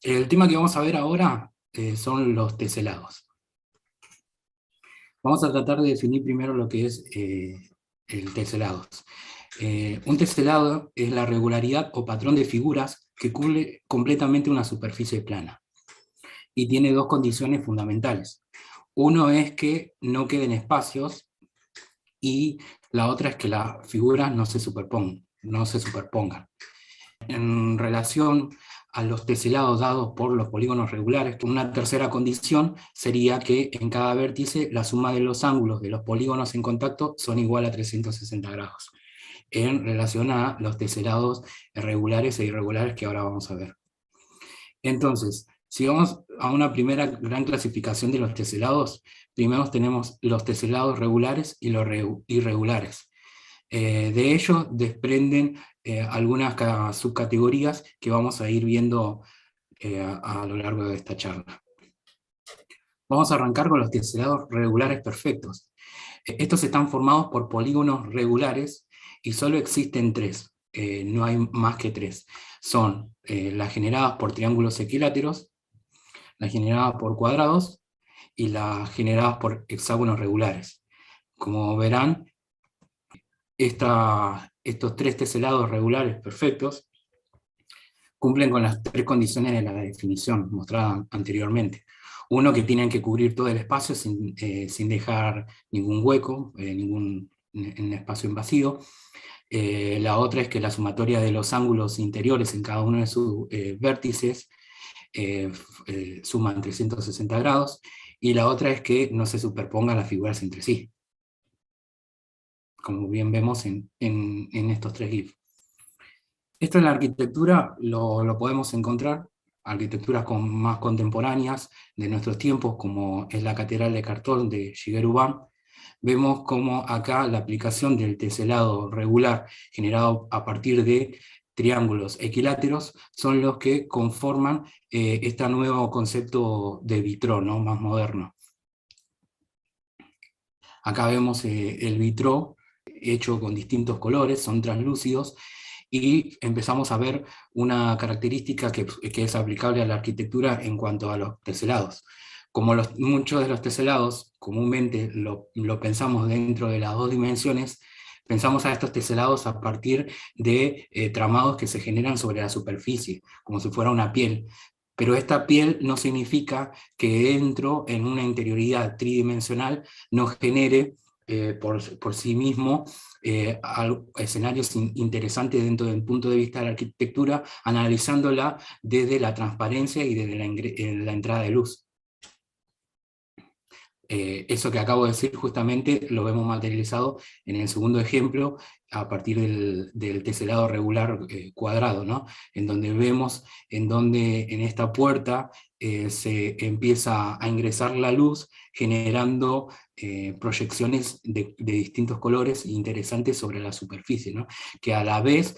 El tema que vamos a ver ahora son los teselados. Vamos a tratar de definir primero lo que es el teselado. Un teselado es la regularidad o patrón de figuras que cubre completamente una superficie plana y tiene dos condiciones fundamentales. Uno es que no queden espacios y la otra es que las figuras no se superpongan. En relación a los teselados dados por los polígonos regulares, una tercera condición sería que en cada vértice la suma de los ángulos de los polígonos en contacto son igual a 360 grados, en relación a los teselados regulares e irregulares que ahora vamos a ver. Entonces, si vamos a una primera gran clasificación de los teselados, primero tenemos los teselados regulares y los irregulares. De ellos desprenden algunas subcategorías que vamos a ir viendo a lo largo de esta charla. Vamos a arrancar con los teselados regulares perfectos. Estos están formados por polígonos regulares y solo existen tres, no hay más que tres. Son las generadas por triángulos equiláteros, las generadas por cuadrados y las generadas por hexágonos regulares. Como verán, estos tres teselados regulares perfectos cumplen con las tres condiciones de la definición mostrada anteriormente. Uno, que tienen que cubrir todo el espacio sin dejar ningún hueco, ningún espacio en vacío. La otra es que la sumatoria de los ángulos interiores en cada uno de sus vértices suman 360 grados, y la otra es que no se superpongan las figuras entre sí, como bien vemos en estos tres GIF. Esto en la arquitectura lo podemos encontrar, arquitecturas más contemporáneas de nuestros tiempos, como es la Catedral de Cartón de Shigeru Ban. Vemos cómo acá la aplicación del teselado regular generado a partir de triángulos equiláteros son los que conforman este nuevo concepto de vitró, ¿no? Más moderno. Acá vemos el vitró hecho con distintos colores, son translúcidos, y empezamos a ver una característica que es aplicable a la arquitectura en cuanto a los teselados. Como muchos de los teselados comúnmente lo pensamos dentro de las dos dimensiones, pensamos a estos teselados a partir de tramados que se generan sobre la superficie, como si fuera una piel. Pero esta piel no significa que dentro, en una interioridad tridimensional, nos genere por sí mismo escenarios interesantes dentro del punto de vista de la arquitectura, analizándola desde la transparencia y desde la entrada de luz. Eso que acabo de decir justamente lo vemos materializado en el segundo ejemplo a partir del teselado regular cuadrado, ¿no? En donde vemos en esta puerta se empieza a ingresar la luz generando proyecciones de distintos colores interesantes sobre la superficie, ¿no? Que a la vez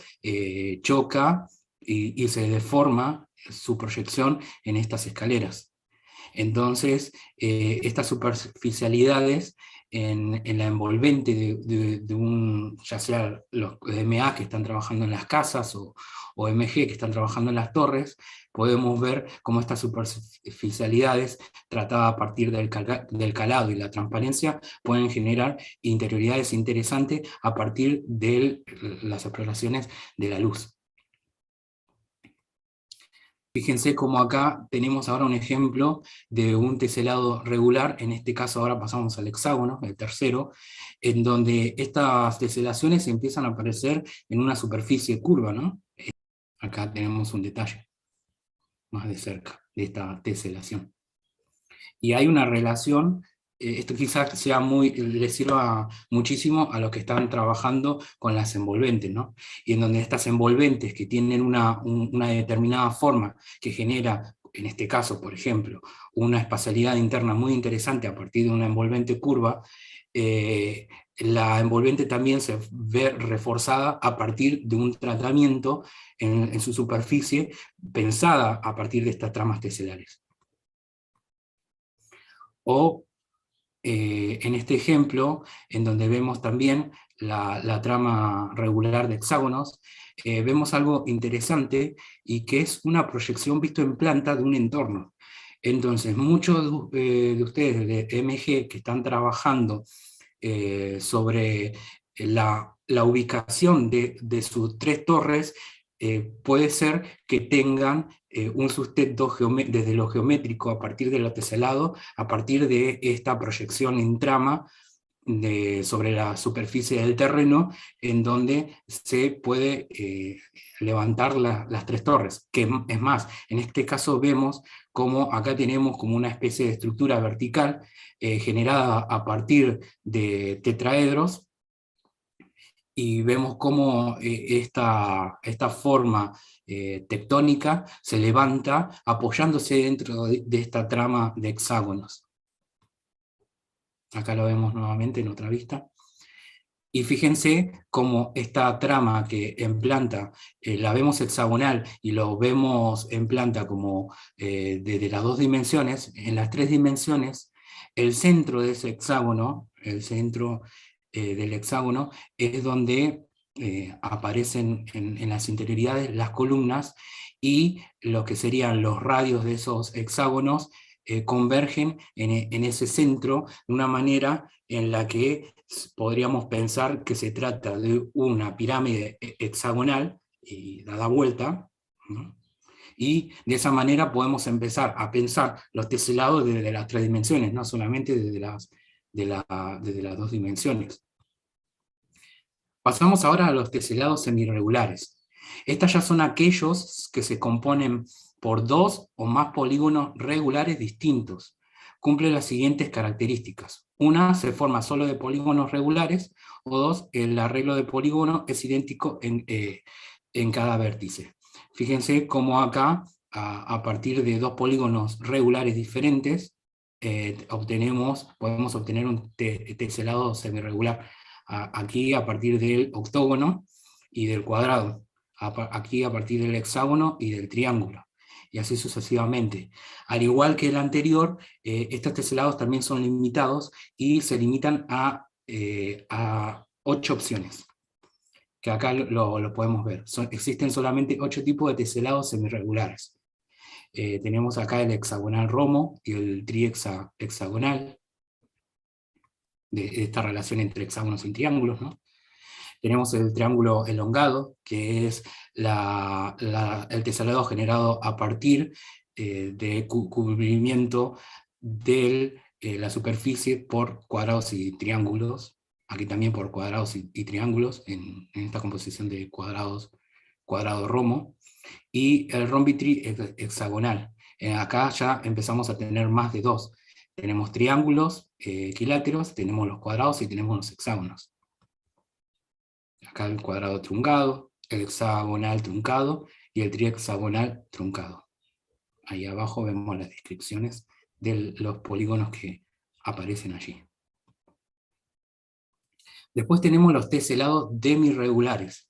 choca y se deforma su proyección en estas escaleras. Entonces, estas superficialidades en la envolvente ya sea los MA que están trabajando en las casas o MG que están trabajando en las torres, podemos ver cómo estas superficialidades, tratadas a partir del calado y la transparencia, pueden generar interioridades interesantes a partir de las exploraciones de la luz. Fíjense cómo acá tenemos ahora un ejemplo de un teselado regular, en este caso ahora pasamos al hexágono, el tercero, en donde estas teselaciones empiezan a aparecer en una superficie curva, ¿no? Acá tenemos un detalle más de cerca de esta teselación. Y hay una relación, esto quizás le sirva muchísimo a los que están trabajando con las envolventes, ¿no? Y en donde estas envolventes que tienen una determinada forma que genera, en este caso, por ejemplo, una espacialidad interna muy interesante a partir de una envolvente curva, la envolvente también se ve reforzada a partir de un tratamiento en su superficie pensada a partir de estas tramas teselares. O en este ejemplo, en donde vemos también la trama regular de hexágonos, vemos algo interesante y que es una proyección visto en planta de un entorno. Entonces, muchos de ustedes de MG que están trabajando sobre la ubicación de sus tres torres, puede ser que tengan un sustento desde lo geométrico a partir de lo teselado, a partir de esta proyección en trama sobre la superficie del terreno, en donde se puede levantar las tres torres. Que es más, en este caso vemos como acá tenemos como una especie de estructura vertical generada a partir de tetraedros, y vemos cómo esta forma tectónica se levanta apoyándose dentro de esta trama de hexágonos. Acá lo vemos nuevamente en otra vista. Y fíjense cómo esta trama que en planta la vemos hexagonal y lo vemos en planta como desde las dos dimensiones. En las tres dimensiones, el centro de ese hexágono, el centro del hexágono, es donde aparecen en las interioridades las columnas, y lo que serían los radios de esos hexágonos convergen en ese centro de una manera en la que podríamos pensar que se trata de una pirámide hexagonal y dada vuelta, ¿no? Y de esa manera podemos empezar a pensar los teselados desde las tres dimensiones, no solamente desde las dos dimensiones. Pasamos ahora a los teselados semirregulares. Estas ya son aquellos que se componen por dos o más polígonos regulares distintos. Cumple las siguientes características. Una, se forma solo de polígonos regulares, o dos, el arreglo de polígono es idéntico en cada vértice. Fíjense cómo acá, a partir de dos polígonos regulares diferentes, podemos obtener un teselado semirregular. Aquí a partir del octógono y del cuadrado, aquí a partir del hexágono y del triángulo, y así sucesivamente. Al igual que el anterior, estos teselados también son limitados y se limitan a 8 opciones, que acá lo podemos ver. Existen solamente 8 tipos de teselados semirregulares. Tenemos acá el hexagonal romo y el trihexagonal, de esta relación entre hexágonos y triángulos, ¿no? Tenemos el triángulo elongado, que es el teselado generado a partir de cubrimiento de la superficie por cuadrados y triángulos, aquí también por cuadrados y triángulos, en esta composición de cuadrado romo, y el rombitri hexagonal. Acá ya empezamos a tener más de dos. Tenemos triángulos equiláteros, tenemos los cuadrados y tenemos los hexágonos. Acá el cuadrado truncado, el hexagonal truncado y el trihexagonal truncado. Ahí abajo vemos las descripciones de los polígonos que aparecen allí. Después tenemos los teselados demirregulares.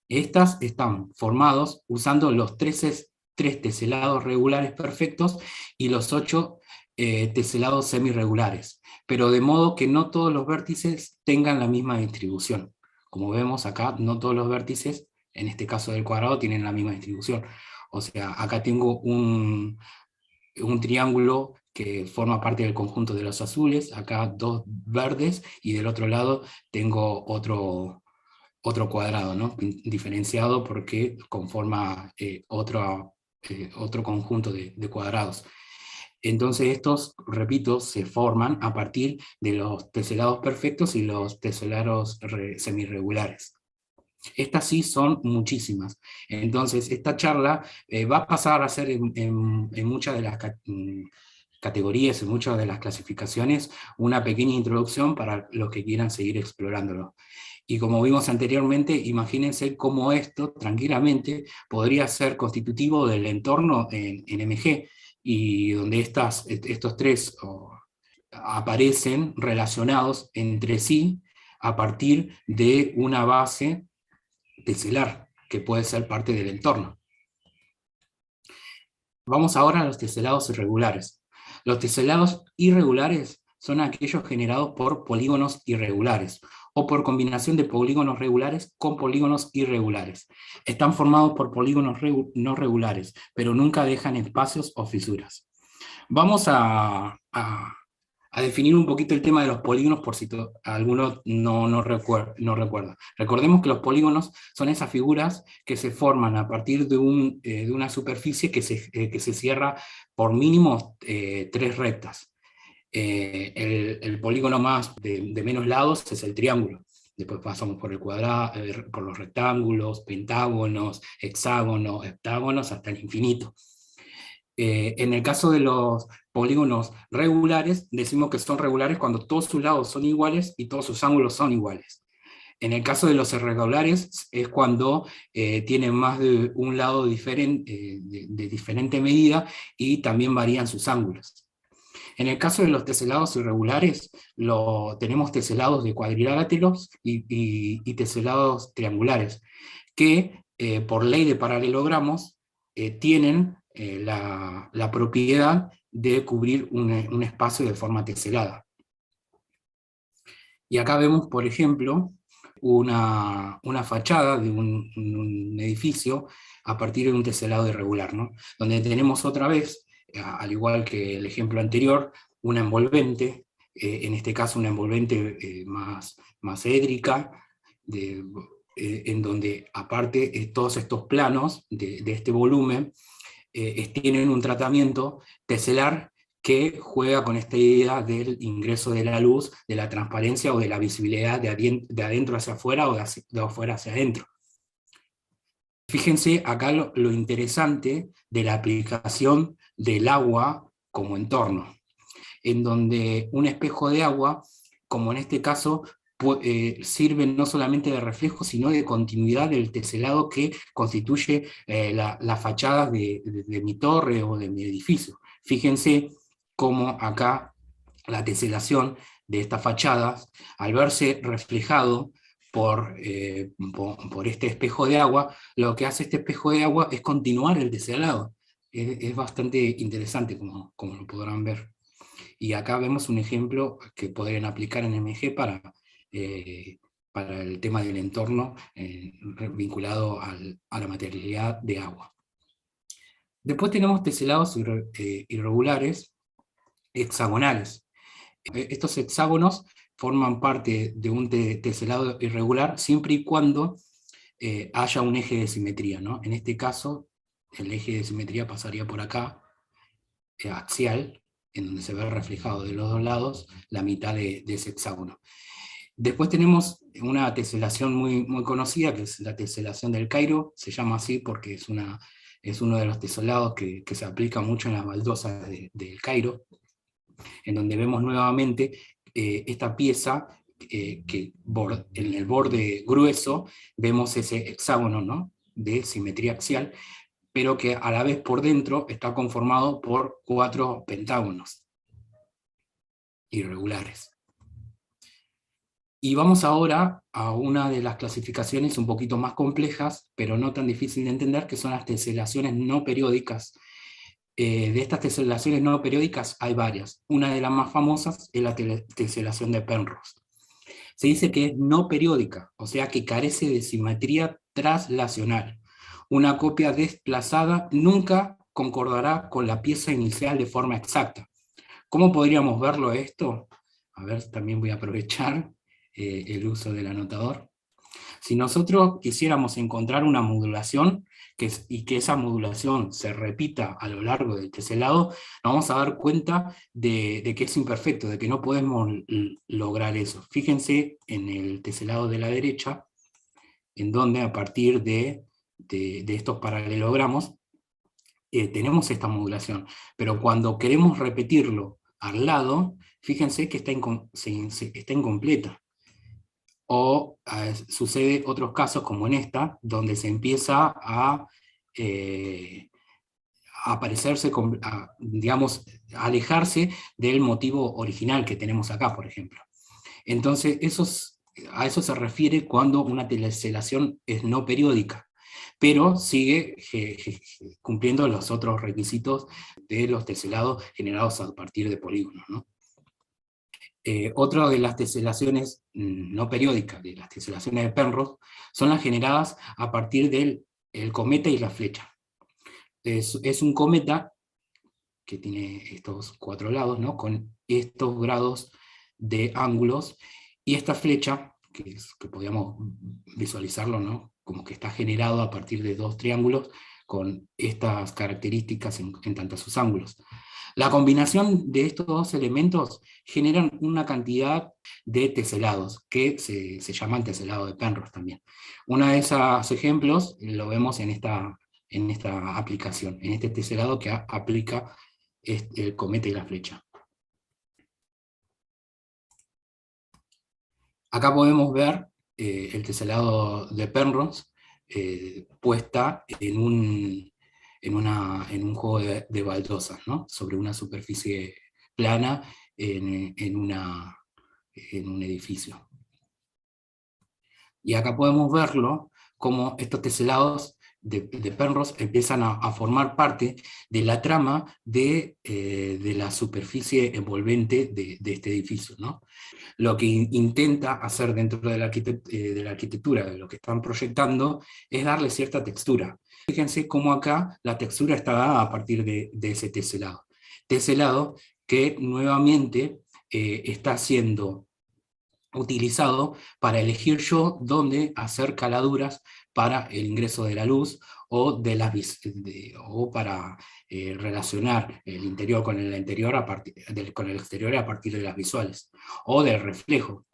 Estas están formados usando los tres teselados regulares perfectos y los 8 teselados semirregulares, pero de modo que no todos los vértices tengan la misma distribución. Como vemos acá, no todos los vértices, en este caso del cuadrado, tienen la misma distribución. O sea, acá tengo un triángulo que forma parte del conjunto de los azules, acá dos verdes, y del otro lado tengo otro cuadrado, ¿no? Diferenciado porque conforma otro conjunto de cuadrados. Entonces estos, repito, se forman a partir de los teselados perfectos y los teselados semirregulares. Estas sí son muchísimas. Entonces esta charla va a pasar a ser en muchas de las categorías, en muchas de las clasificaciones, una pequeña introducción para los que quieran seguir explorándolo. Y como vimos anteriormente, imagínense cómo esto tranquilamente podría ser constitutivo del entorno en MG, y donde estos tres aparecen relacionados entre sí a partir de una base teselar, que puede ser parte del entorno. Vamos ahora a los teselados irregulares. Los teselados irregulares son aquellos generados por polígonos irregulares, o por combinación de polígonos regulares con polígonos irregulares. Están formados por polígonos no regulares, pero nunca dejan espacios o fisuras. Vamos a definir un poquito el tema de los polígonos por si alguno no recuerda. Recordemos que los polígonos son esas figuras que se forman a partir de una superficie que se cierra por mínimo 3 rectas. El polígono más de menos lados es el triángulo. Después pasamos por el cuadrado, por los rectángulos, pentágonos, hexágonos, heptágonos, hasta el infinito. En el caso de los polígonos regulares, decimos que son regulares cuando todos sus lados son iguales y todos sus ángulos son iguales. En el caso de los irregulares es cuando tienen más de un lado diferente, de diferente medida, y también varían sus ángulos. En el caso de los teselados irregulares, tenemos teselados de cuadriláteros y teselados triangulares, que por ley de paralelogramos tienen la propiedad de cubrir un espacio de forma teselada. Y acá vemos, por ejemplo, una fachada de un edificio a partir de un teselado irregular, ¿no? Donde tenemos otra vez, al igual que el ejemplo anterior, una envolvente, en este caso una envolvente más édrica, en donde aparte todos estos planos de este volumen tienen un tratamiento teselar que juega con esta idea del ingreso de la luz, de la transparencia o de la visibilidad de adentro hacia afuera o de afuera hacia adentro. Fíjense acá lo interesante de la aplicación del agua como entorno, en donde un espejo de agua, como en este caso, sirve no solamente de reflejo, sino de continuidad del teselado que constituye las fachadas de mi torre o de mi edificio. Fíjense cómo acá la teselación de estas fachadas, al verse reflejado por este espejo de agua, lo que hace este espejo de agua es continuar el teselado. Es bastante interesante, como lo podrán ver. Y acá vemos un ejemplo que podrían aplicar en MG para el tema del entorno vinculado a la materialidad de agua. Después tenemos teselados irregulares hexagonales. Estos hexágonos forman parte de un teselado irregular siempre y cuando haya un eje de simetría, ¿no? En este caso, el eje de simetría pasaría por acá, axial, en donde se ve reflejado de los dos lados la mitad de ese hexágono. Después tenemos una teselación muy conocida, que es la teselación del Cairo. Se llama así porque es uno de los teselados que se aplica mucho en las baldosas del Cairo, en donde vemos nuevamente esta pieza que en el borde grueso vemos ese hexágono, ¿no?, de simetría axial, pero que a la vez por dentro está conformado por 4 pentágonos irregulares. Y vamos ahora a una de las clasificaciones un poquito más complejas, pero no tan difícil de entender, que son las teselaciones no periódicas. De estas teselaciones no periódicas hay varias. Una de las más famosas es la teselación de Penrose. Se dice que es no periódica, o sea que carece de simetría traslacional. Una copia desplazada nunca concordará con la pieza inicial de forma exacta. ¿Cómo podríamos verlo esto? A ver, también voy a aprovechar el uso del anotador. Si nosotros quisiéramos encontrar una modulación y que esa modulación se repita a lo largo del teselado, nos vamos a dar cuenta de que es imperfecto, de que no podemos lograr eso. Fíjense en el teselado de la derecha, en donde a partir de estos paralelogramos tenemos esta modulación, pero cuando queremos repetirlo al lado, fíjense que está incompleta. O sucede otros casos como en esta, donde se empieza a aparecerse, digamos, a alejarse del motivo original que tenemos acá, por ejemplo. Entonces, a eso se refiere cuando una teselación es no periódica, pero sigue cumpliendo los otros requisitos de los teselados generados a partir de polígonos, ¿no? Otra de las teselaciones no periódicas, de las teselaciones de Penrose, son las generadas a partir del el cometa y la flecha. Es un cometa que tiene estos 4 lados, ¿no? Con estos grados de ángulos, y esta flecha, que podríamos visualizarlo, ¿no? Como que está generado a partir de 2 triángulos con estas características en tanto a sus ángulos. La combinación de estos 2 elementos generan una cantidad de teselados, que se llaman teselados de Penrose también. Uno de esos ejemplos lo vemos en esta aplicación, en este teselado que aplica el cometa y la flecha. Acá podemos ver el teselado de Penrose puesta en un juego de baldosas, ¿no? Sobre una superficie plana en un edificio. Y acá podemos verlo como estos teselados de Penrose empiezan a formar parte de la trama de la superficie envolvente de este edificio, ¿no? Lo que intenta hacer dentro de la arquitectura, de lo que están proyectando, es darle cierta textura. Fíjense cómo acá la textura está dada a partir de ese teselado. Teselado que nuevamente está siendo utilizado para elegir yo dónde hacer caladuras para el ingreso de la luz o, o para relacionar el interior con el exterior a partir de las visuales, o del reflejo.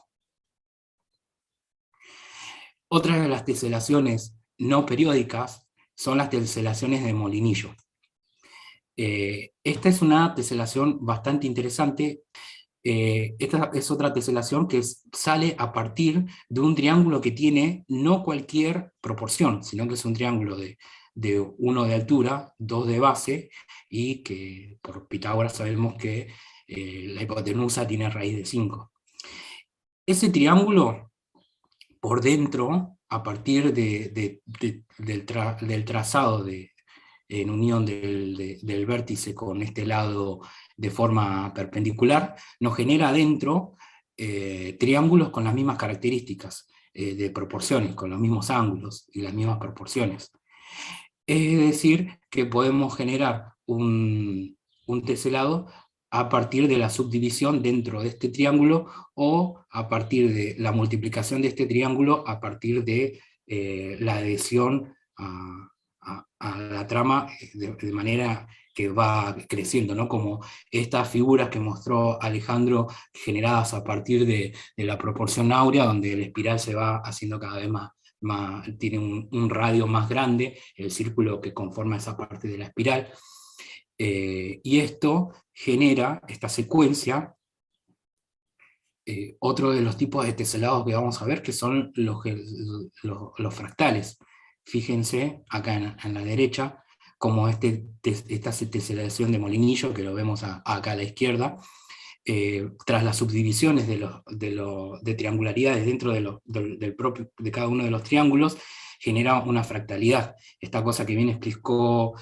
Otra de las teselaciones no periódicas son las teselaciones de molinillo. Esta es una teselación bastante interesante. Esta es otra teselación que sale a partir de un triángulo que tiene no cualquier proporción, sino que es un triángulo de 1 de altura, 2 de base, y que por Pitágoras sabemos que la hipotenusa tiene raíz de 5. Ese triángulo, por dentro, a partir del trazado en unión del vértice con este lado de forma perpendicular, nos genera adentro triángulos con las mismas características de proporciones, con los mismos ángulos y las mismas proporciones. Es decir, que podemos generar un teselado a partir de la subdivisión dentro de este triángulo, o a partir de la multiplicación de este triángulo a partir de la adhesión a la trama de manera que va creciendo, ¿no? Como estas figuras que mostró Alejandro, generadas a partir de la proporción áurea, donde el espiral se va haciendo cada vez tiene un radio más grande, el círculo que conforma esa parte de la espiral, y esto genera esta secuencia. Otro de los tipos de teselados que vamos a ver, que son los fractales. Fíjense acá en la derecha, como esta teselación de molinillo, que lo vemos acá a la izquierda, tras las subdivisiones de triangularidades dentro de cada uno de los triángulos, genera una fractalidad. Esta cosa que bien explicó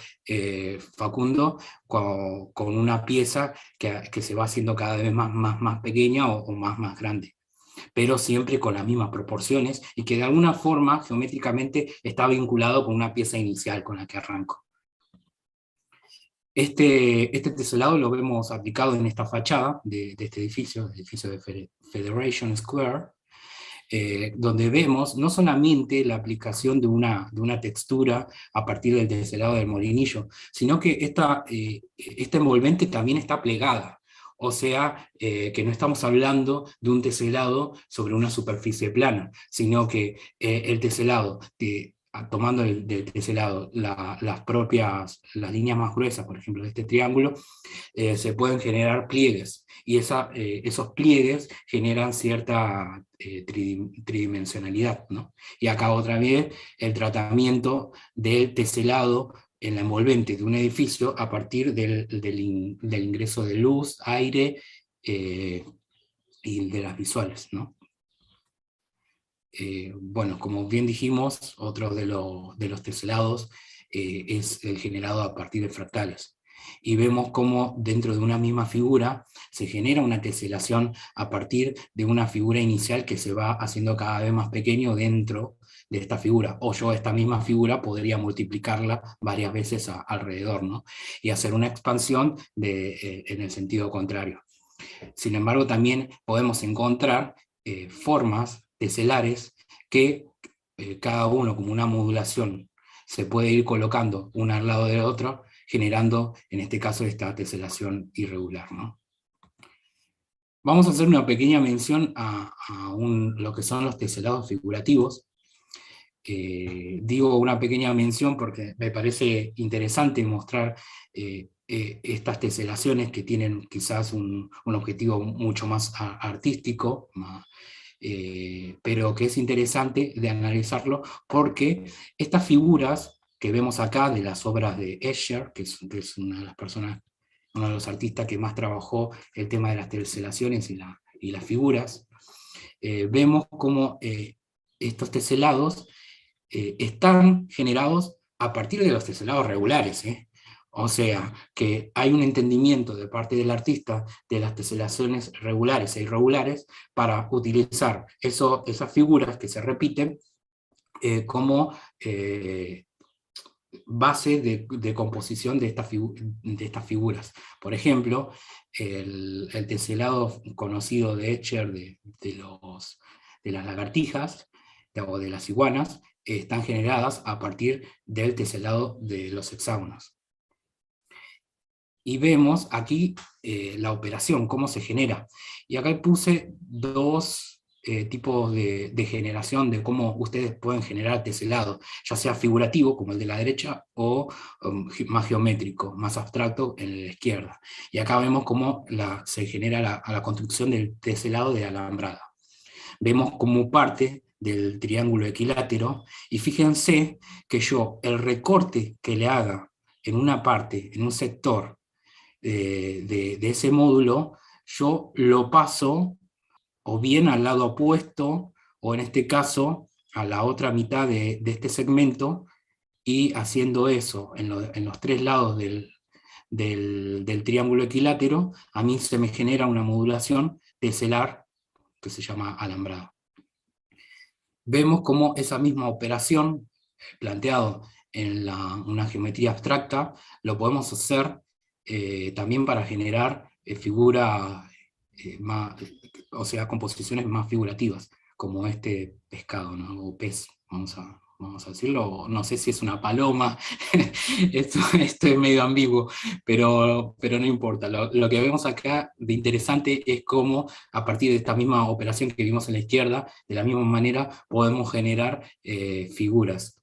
Facundo, con una pieza que se va haciendo cada vez más pequeña o más grande, pero siempre con las mismas proporciones, y que de alguna forma geométricamente está vinculado con una pieza inicial con la que arranco. Este teselado lo vemos aplicado en esta fachada de este edificio, el edificio de Federation Square, donde vemos no solamente la aplicación de una textura a partir del teselado del molinillo, sino que esta envolvente también está plegada. O sea, que no estamos hablando de un teselado sobre una superficie plana, sino que el teselado, tomando del teselado las líneas más gruesas, por ejemplo, de este triángulo, se pueden generar pliegues, y esos pliegues generan cierta tridimensionalidad, ¿no? Y acá otra vez el tratamiento del teselado en la envolvente de un edificio a partir del ingreso de luz, aire y de las visuales, ¿no? Bueno, como bien dijimos, otro de los teselados es el generado a partir de fractales. Y vemos cómo dentro de una misma figura se genera una teselación a partir de una figura inicial que se va haciendo cada vez más pequeño dentro de esta figura. O yo esta misma figura podría multiplicarla varias veces alrededor, ¿no? Y hacer una expansión en el sentido contrario. Sin embargo, también podemos encontrar formas teselares que cada uno como una modulación se puede ir colocando una al lado de la otra, generando, en este caso, esta teselación irregular, ¿no? Vamos a hacer una pequeña mención a lo que son los teselados figurativos. Digo una pequeña mención porque me parece interesante mostrar estas teselaciones que tienen quizás un objetivo mucho más artístico, pero que es interesante de analizarlo porque estas figuras que vemos acá de las obras de Escher, que es una de las personas, uno de los artistas que más trabajó el tema de las teselaciones y las figuras, vemos cómo estos teselados están generados a partir de los teselados regulares, ¿eh? O sea, que hay un entendimiento de parte del artista de las teselaciones regulares e irregulares para utilizar esas figuras que se repiten como base de composición de estas figuras. Por ejemplo, el teselado conocido de Escher de las lagartijas o de las iguanas están generadas a partir del teselado de los hexágonos. Y vemos aquí la operación, cómo se genera. Y acá puse dos tipos de generación de cómo ustedes pueden generar teselado, ya sea figurativo, como el de la derecha, o más geométrico, más abstracto, en la izquierda. Y acá vemos cómo se genera la construcción del teselado de alambrada. Vemos como parte del triángulo equilátero, y fíjense que yo, el recorte que le haga en una parte, en un sector, de ese módulo, yo lo paso o bien al lado opuesto, o en este caso a la otra mitad de este segmento, y haciendo eso en los tres lados del triángulo equilátero, a mí se me genera una modulación teselar que se llama alambrado. Vemos cómo esa misma operación, planteado en una geometría abstracta, lo podemos hacer también para generar figuras o sea, composiciones más figurativas, como este pescado, ¿no? O pez, vamos a decirlo, no sé si es una paloma, esto es medio ambiguo, pero no importa. Lo que vemos acá de interesante es cómo, a partir de esta misma operación que vimos en la izquierda, de la misma manera podemos generar figuras.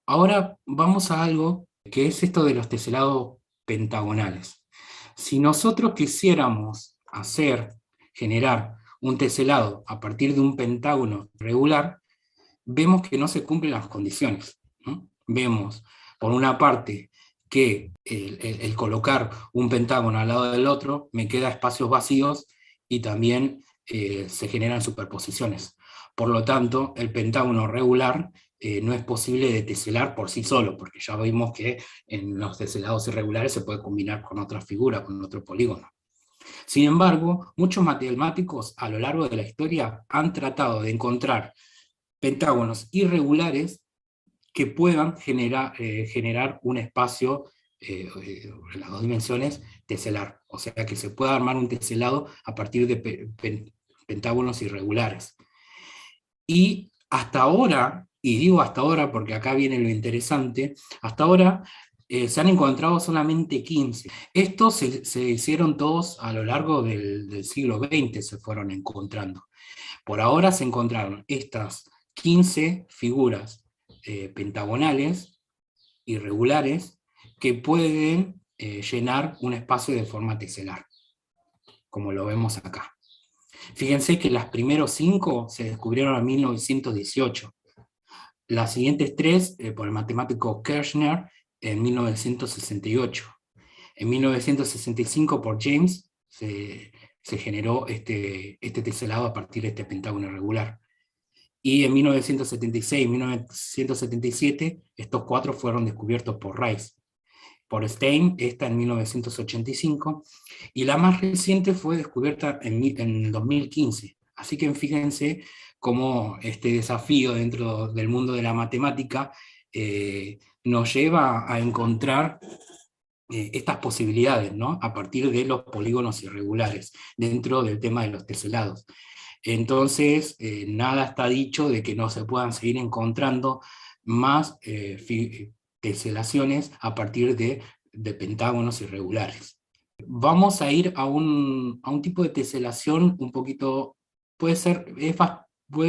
Ahora vamos a algo que es esto de los teselados pentagonales. Si nosotros quisiéramos generar un teselado a partir de un pentágono regular, vemos que no se cumplen las condiciones, ¿no? Vemos, por una parte, que el colocar un pentágono al lado del otro me queda espacios vacíos y también se generan superposiciones. Por lo tanto, el pentágono regular no es posible de teselar por sí solo, porque ya vimos que en los teselados irregulares se puede combinar con otra figura, con otro polígono. Sin embargo, muchos matemáticos a lo largo de la historia han tratado de encontrar pentágonos irregulares que puedan generar un espacio en las dos dimensiones teselar, o sea que se pueda armar un teselado a partir de pentágonos irregulares. Y hasta ahora, y digo hasta ahora porque acá viene lo interesante, hasta ahora se han encontrado solamente 15. Estos se hicieron todos a lo largo del siglo XX, se fueron encontrando. Por ahora se encontraron estas 15 figuras pentagonales irregulares que pueden llenar un espacio de forma teselar, como lo vemos acá. Fíjense que las primeros 5 se descubrieron en 1918. Las siguientes 3 por el matemático Kirchner en 1968. En 1965 por James se generó este teselado a partir de este pentágono irregular. Y en 1976 y 1977 estos 4 fueron descubiertos por Rice. por Stein, esta en 1985, y la más reciente fue descubierta en 2015. Así que fíjense cómo este desafío dentro del mundo de la matemática nos lleva a encontrar estas posibilidades, ¿no? A partir de los polígonos irregulares, dentro del tema de los teselados. Entonces, nada está dicho de que no se puedan seguir encontrando más teselaciones a partir de pentágonos irregulares. Vamos a ir a un tipo de teselación un poquito, puede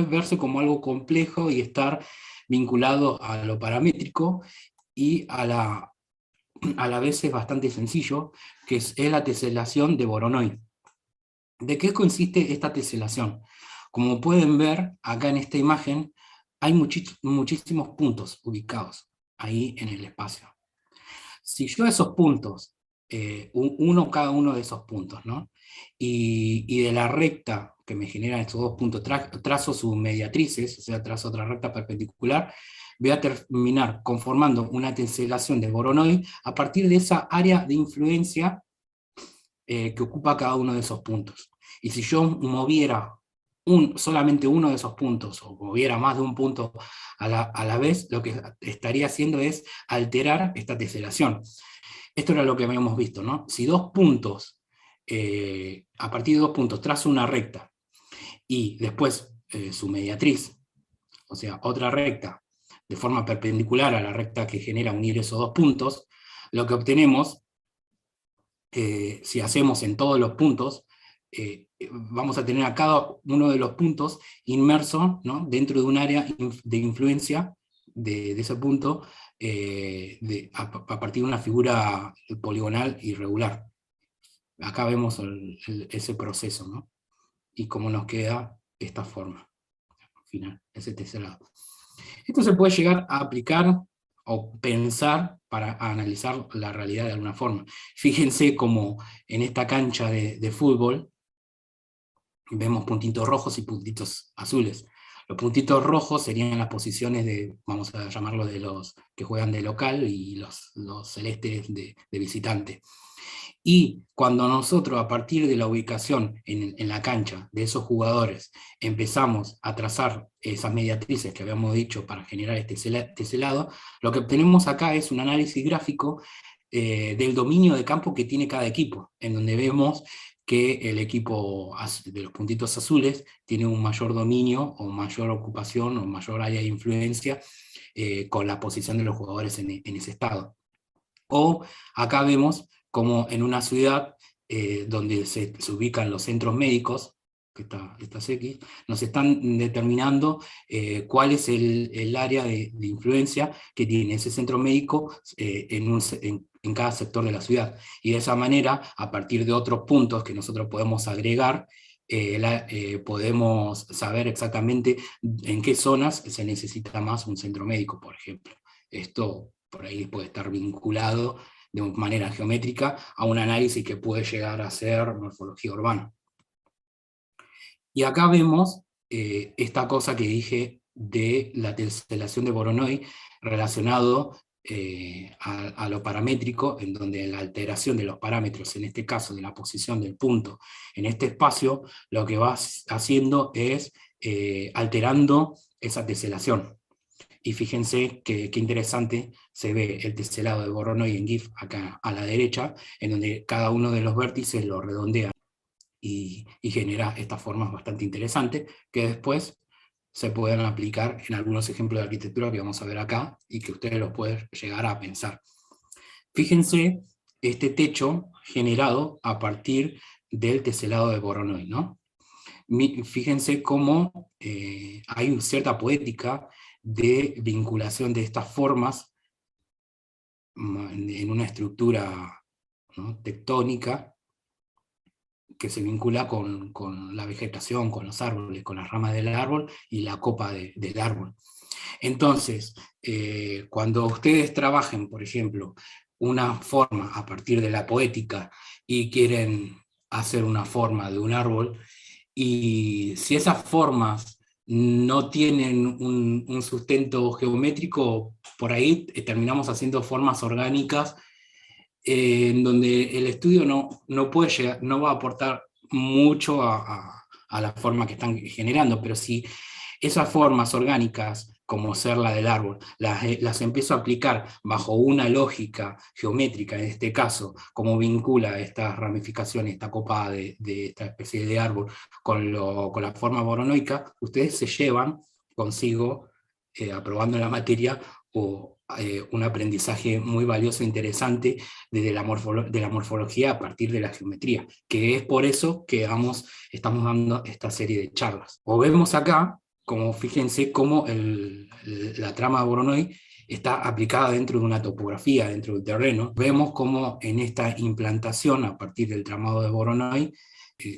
verse como algo complejo y estar vinculado a lo paramétrico, y a la vez es bastante sencillo, que es la teselación de Voronoi. ¿De qué consiste esta teselación? Como pueden ver acá en esta imagen, hay muchísimos puntos ubicados ahí en el espacio. Si yo esos puntos, cada uno de esos puntos, ¿no? Y de la recta que me generan estos dos puntos, trazo sus mediatrices, o sea, trazo otra recta perpendicular, voy a terminar conformando una teselación de Voronoi a partir de esa área de influencia que ocupa cada uno de esos puntos. Y si yo moviera solamente uno de esos puntos, o moviera más de un punto a la vez, lo que estaría haciendo es alterar esta teselación. Esto era lo que habíamos visto, ¿no? Si dos puntos, a partir de dos puntos, trazo una recta, y después su mediatriz, o sea, otra recta, de forma perpendicular a la recta que genera unir esos dos puntos, lo que obtenemos, si hacemos en todos los puntos, vamos a tener a cada uno de los puntos inmerso, ¿no?, dentro de un área de influencia de ese punto, a partir de una figura poligonal irregular. Acá vemos ese proceso, ¿no?, y cómo nos queda esta forma final, ese teselado. Esto se puede llegar a aplicar o pensar para analizar la realidad de alguna forma. Fíjense como en esta cancha de fútbol vemos puntitos rojos y puntitos azules. Los puntitos rojos serían las posiciones de, vamos a llamarlo, de los que juegan de local, y los celestes de visitante. Y cuando nosotros, a partir de la ubicación en la cancha de esos jugadores, empezamos a trazar esas mediatrices que habíamos dicho para generar este teselado, lo que obtenemos acá es un análisis gráfico del dominio de campo que tiene cada equipo, en donde vemos que el equipo de los puntitos azules tiene un mayor dominio, o mayor ocupación, o mayor área de influencia con la posición de los jugadores en ese estado. O acá vemos como en una ciudad donde se ubican los centros médicos, que estas X, nos están determinando cuál es el área de influencia que tiene ese centro médico en cada sector de la ciudad. Y de esa manera, a partir de otros puntos que nosotros podemos agregar, podemos saber exactamente en qué zonas se necesita más un centro médico, por ejemplo. Esto por ahí puede estar vinculado de manera geométrica a un análisis que puede llegar a ser morfología urbana. Y acá vemos esta cosa que dije de la teselación de Voronoi relacionado a lo paramétrico, en donde la alteración de los parámetros, en este caso de la posición del punto en este espacio, lo que va haciendo es alterando esa teselación. Y fíjense qué interesante se ve el teselado de Voronoi en GIF acá a la derecha, en donde cada uno de los vértices lo redondea y genera estas formas bastante interesantes, que después se pueden aplicar en algunos ejemplos de arquitectura que vamos a ver acá, y que ustedes los pueden llegar a pensar. Fíjense este techo generado a partir del teselado de Voronoi, ¿no? Fíjense cómo hay cierta poética de vinculación de estas formas en una estructura, ¿no?, tectónica, que se vincula con la vegetación, con los árboles, con las ramas del árbol y la copa del árbol. Entonces, cuando ustedes trabajen, por ejemplo, una forma a partir de la poética, y quieren hacer una forma de un árbol, y si esas formas no tienen un sustento geométrico, por ahí terminamos haciendo formas orgánicas en donde el estudio no puede llegar, no va a aportar mucho a la forma que están generando, pero si esas formas orgánicas, como ser la del árbol, las empiezo a aplicar bajo una lógica geométrica, en este caso, como vincula estas ramificaciones, esta copa de esta especie de árbol con la forma boronoica, ustedes se llevan consigo, aprobando la materia, o un aprendizaje muy valioso e interesante desde de la morfología a partir de la geometría, que es por eso que estamos dando esta serie de charlas. O vemos acá, como fíjense, cómo la trama de Voronoi está aplicada dentro de una topografía, dentro del terreno. Vemos cómo en esta implantación, a partir del tramado de Voronoi,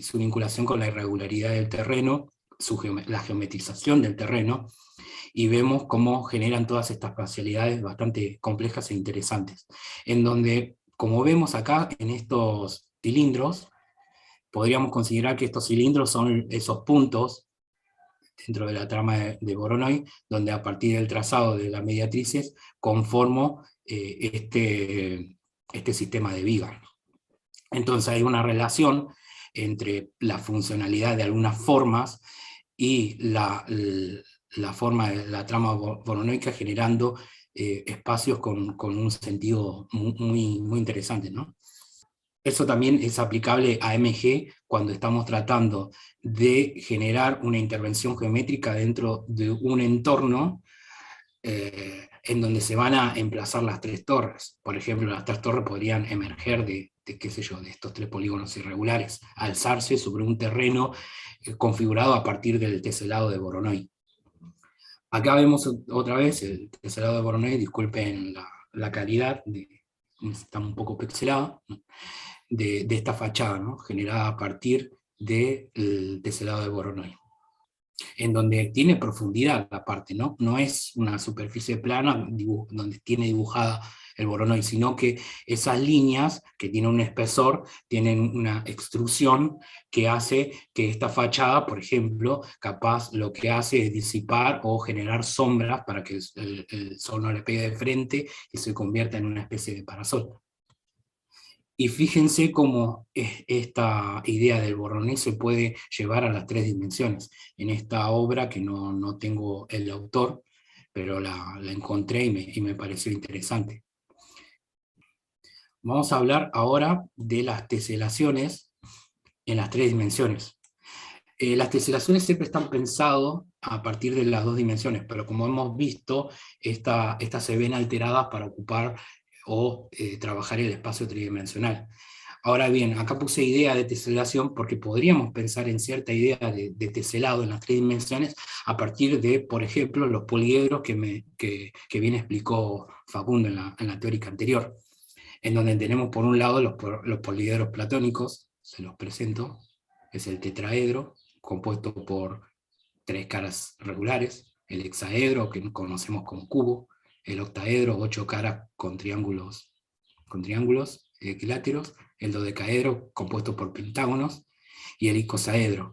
su vinculación con la irregularidad del terreno, la geometrización del terreno, y vemos cómo generan todas estas parcialidades bastante complejas e interesantes, en donde, como vemos acá en estos cilindros, podríamos considerar que estos cilindros son esos puntos dentro de la trama de Voronoi, donde a partir del trazado de las mediatrices conformo este sistema de vigas. Entonces hay una relación entre la funcionalidad de algunas formas y la forma de la trama voronoica, generando espacios con un sentido muy interesante, ¿no? Eso también es aplicable a MG cuando estamos tratando de generar una intervención geométrica dentro de un entorno en donde se van a emplazar las tres torres. Por ejemplo, las tres torres podrían emerger qué sé yo, de estos tres polígonos irregulares, alzarse sobre un terreno configurado a partir del teselado de Voronoi. Acá vemos otra vez el teselado de Voronoi, disculpen la calidad, está un poco pixelado, ¿no? de esta fachada, ¿no? Generada a partir del teselado de Voronoi, en donde tiene profundidad la parte, ¿no? No es una superficie plana donde tiene dibujada el Voronoi, sino que esas líneas que tienen un espesor tienen una extrusión que hace que esta fachada, por ejemplo, capaz lo que hace es disipar o generar sombras para que el sol no le pegue de frente y se convierta en una especie de parasol. Y fíjense cómo esta idea del Voronoi se puede llevar a las tres dimensiones. En esta obra, que no tengo el autor, pero la encontré y me pareció interesante. Vamos a hablar ahora de las teselaciones en las tres dimensiones. Las teselaciones siempre están pensadas a partir de las dos dimensiones, pero como hemos visto, estas se ven alteradas para ocupar o trabajar el espacio tridimensional. Ahora bien, acá puse idea de teselación porque podríamos pensar en cierta idea de teselado en las tres dimensiones a partir de, por ejemplo, los poliedros que bien explicó Facundo en la teórica anterior, en donde tenemos por un lado los poliedros platónicos, se los presento, es el tetraedro, compuesto por tres caras regulares, el hexaedro, que conocemos como cubo, el octaedro, 8 caras con triángulos equiláteros, el dodecaedro, compuesto por pentágonos, y el icosaedro.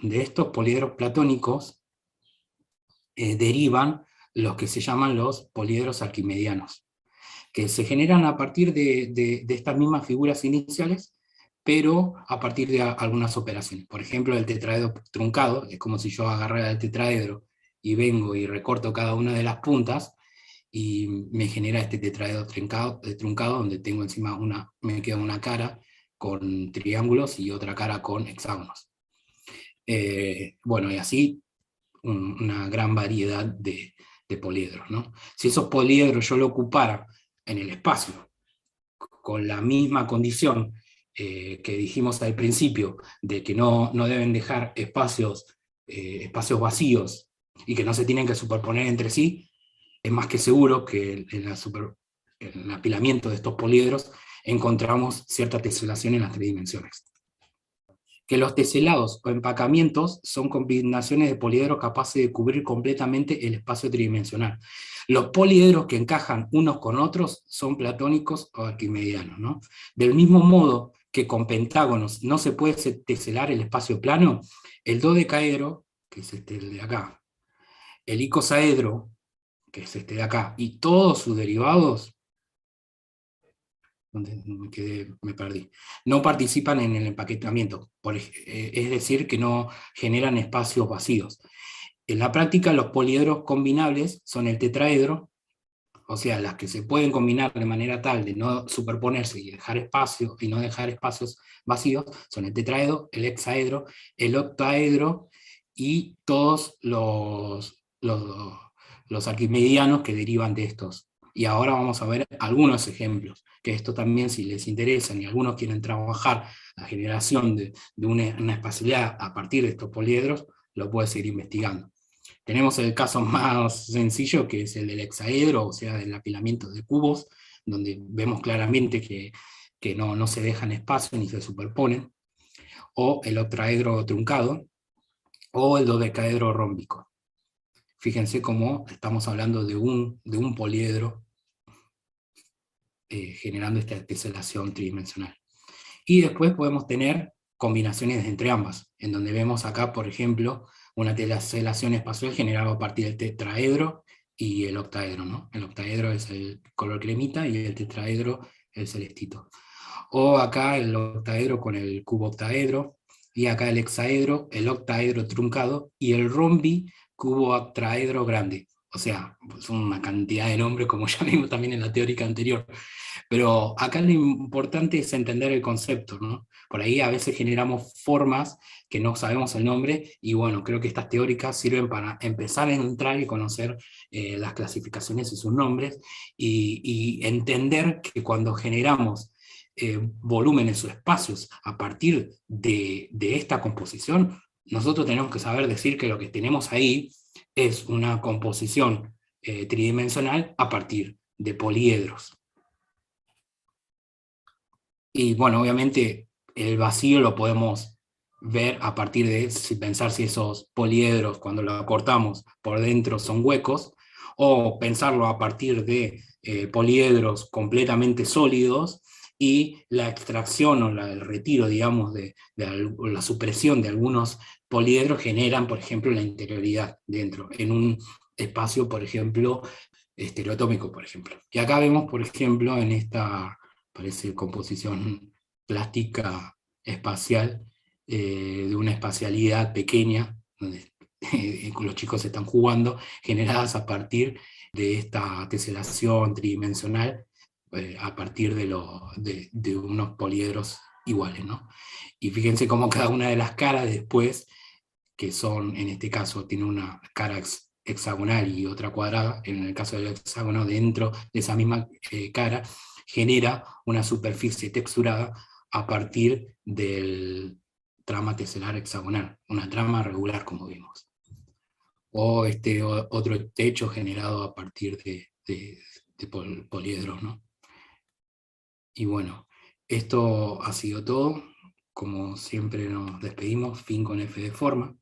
De estos poliedros platónicos derivan los que se llaman los poliedros arquimedianos, que se generan a partir de estas mismas figuras iniciales, pero a partir de algunas operaciones. Por ejemplo, el tetraedro truncado, es como si yo agarrara el tetraedro y vengo y recorto cada una de las puntas, y me genera este tetraedro truncado, donde tengo encima me queda una cara con triángulos y otra cara con hexágonos. Bueno, y así una gran variedad de poliedros, ¿no? Si esos poliedros yo lo ocupara en el espacio, con la misma condición que dijimos al principio, de que no deben dejar espacios vacíos y que no se tienen que superponer entre sí, es más que seguro que en el apilamiento de estos poliedros encontramos cierta teselación en las tres dimensiones. Que los teselados o empacamientos son combinaciones de poliedros capaces de cubrir completamente el espacio tridimensional. Los poliedros que encajan unos con otros son platónicos o arquimedianos, ¿no? Del mismo modo que con pentágonos no se puede teselar el espacio plano, el dodecaedro, que es este de acá, el icosaedro, que es este de acá, y todos sus derivados, donde me perdí. No participan en el empaquetamiento, es decir, que no generan espacios vacíos. En la práctica, los poliedros combinables son el tetraedro, o sea, las que se pueden combinar de manera tal de no superponerse y dejar espacio y no dejar espacios vacíos, son el tetraedro, el hexaedro, el octaedro y todos los arquimedianos que derivan de estos. Y ahora vamos a ver algunos ejemplos, que esto también, si les interesa y algunos quieren trabajar la generación de una espacialidad a partir de estos poliedros, lo pueden seguir investigando. Tenemos el caso más sencillo, que es el del hexaedro, o sea, del apilamiento de cubos, donde vemos claramente que no se dejan espacio ni se superponen, o el octaedro truncado, o el dodecaedro rómbico. Fíjense cómo estamos hablando de un poliedro generando esta teselación tridimensional. Y después podemos tener combinaciones entre ambas, en donde vemos acá, por ejemplo, una teselación espacial generada a partir del tetraedro y el octaedro, ¿no? El octaedro es el color cremita y el tetraedro el celestito. O acá el octaedro con el cubo octaedro, y acá el hexaedro, el octaedro truncado, y el rombi cubo octaedro grande. O sea, pues una cantidad de nombres, como ya vimos también en la teórica anterior. Pero acá lo importante es entender el concepto, ¿no? Por ahí a veces generamos formas que no sabemos el nombre, y bueno, creo que estas teóricas sirven para empezar a entrar y conocer las clasificaciones y sus nombres, y entender que cuando generamos volúmenes o espacios a partir de esta composición, nosotros tenemos que saber decir que lo que tenemos ahí es una composición tridimensional a partir de poliedros. Y bueno, obviamente el vacío lo podemos ver a partir de pensar si esos poliedros, cuando lo cortamos por dentro, son huecos, o pensarlo a partir de poliedros completamente sólidos, y la extracción o el retiro, digamos, la supresión de algunos poliedros generan, por ejemplo, la interioridad dentro, en un espacio, por ejemplo, estereotómico, por ejemplo. Y acá vemos, por ejemplo, en esta, parece, composición plástica espacial, de una espacialidad pequeña, donde los chicos están jugando, generadas a partir de esta teselación tridimensional, a partir de unos poliedros iguales, ¿no? Y fíjense cómo cada una de las caras después, que son, en este caso, tiene una cara hexagonal y otra cuadrada, en el caso del hexágono, dentro de esa misma cara, genera una superficie texturada a partir del trama teselar hexagonal, una trama regular, como vimos. O otro techo generado a partir de poliedros, ¿no? Y bueno, esto ha sido todo. Como siempre nos despedimos, fin con F de forma.